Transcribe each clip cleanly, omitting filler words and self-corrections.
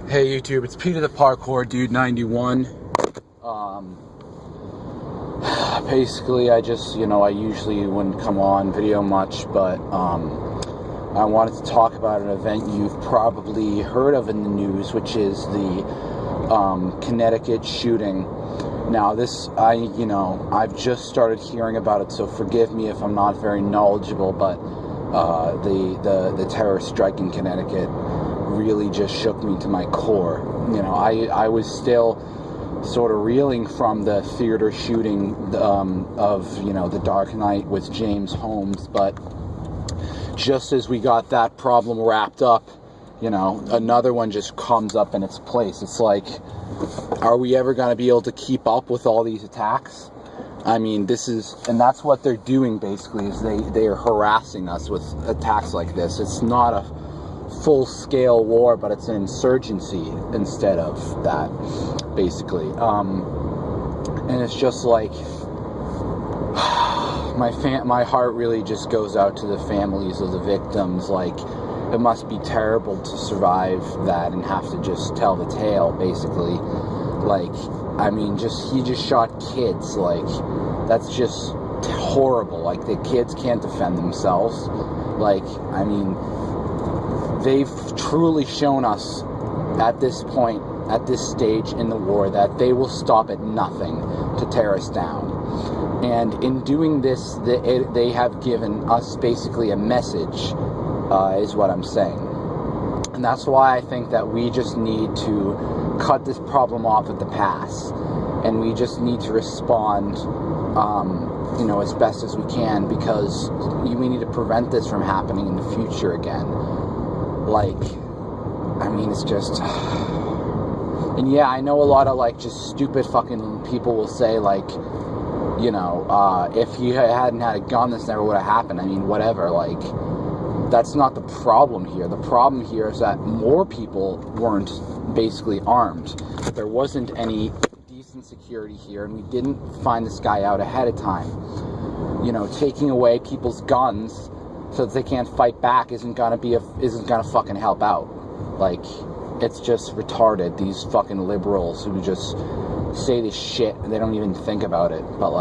Hey YouTube, it's Peter the ParkourDude91. Basically, I usually wouldn't come on video much, but I wanted to talk about an event you've probably heard of in the news, which is the Connecticut shooting. Now, I've just started hearing about it, so forgive me if I'm not very knowledgeable, but the terrorist strike in Connecticut really just shook me to my core. I was still sort of reeling from the theater shooting of The Dark Knight with James Holmes, but just as we got that problem wrapped up, another one just comes up in its place. It's like, are we ever going to be able to keep up with all these attacks? I mean, and that's what they're doing basically, is they are harassing us with attacks like this. It's not a full-scale war, but it's an insurgency instead of that, basically. And it's just like, my heart really just goes out to the families of the victims. Like, it must be terrible to survive that and have to just tell the tale, basically. Like, I mean, he just shot kids. Like, that's just horrible. Like, the kids can't defend themselves. Like, I mean, they've truly shown us at this point, at this stage in the war, that they will stop at nothing to tear us down. And in doing this, they have given us basically a message, is what I'm saying. And that's why I think that we just need to cut this problem off at the pass. And we just need to respond, as best as we can, because we need to prevent this from happening in the future again. Like, I mean, it's just, and yeah, I know a lot of, just stupid fucking people will say, if you hadn't had a gun, this never would have happened. I mean, whatever, that's not the problem here. The problem here is that more people weren't basically armed. There wasn't any decent security here, and we didn't find this guy out ahead of time. Taking away people's guns so that they can't fight back isn't gonna fucking help out. Like, it's just retarded, these fucking liberals who just say this shit and they don't even think about it. But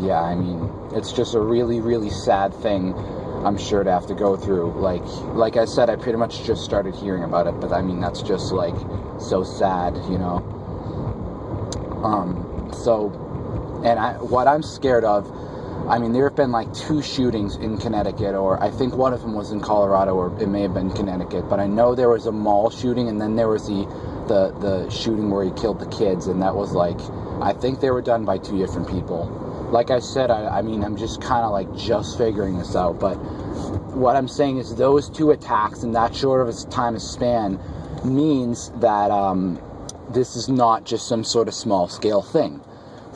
yeah, I mean, it's just a really, really sad thing, I'm sure, to have to go through. Like I said, I pretty much just started hearing about it, but I mean, that's just so sad, what I'm scared of, I mean, there have been 2 shootings in Connecticut, or I think one of them was in Colorado, or it may have been Connecticut, but I know there was a mall shooting, and then there was the shooting where he killed the kids, and that was I think they were done by 2 different people. Like I said, I mean, I'm just kind of just figuring this out, but what I'm saying is those 2 attacks in that short of a time span means that this is not just some sort of small-scale thing.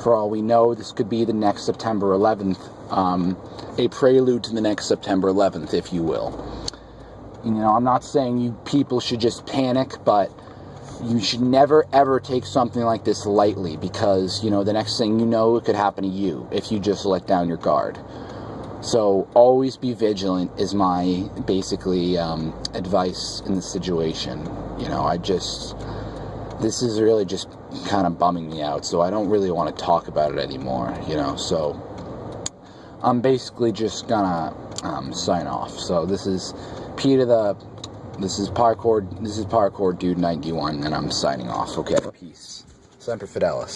For all we know, this could be the next September 11th, a prelude to the next September 11th, if you will. I'm not saying you people should just panic, but you should never, ever take something like this lightly, because, the next thing you know, it could happen to you if you just let down your guard. So always be vigilant is my, basically, advice in this situation. This is really just kind of bumming me out, so I don't really want to talk about it anymore, so I'm basically just gonna sign off. So this is ParkourDude91, and I'm signing off. Okay, peace. Semper Fidelis.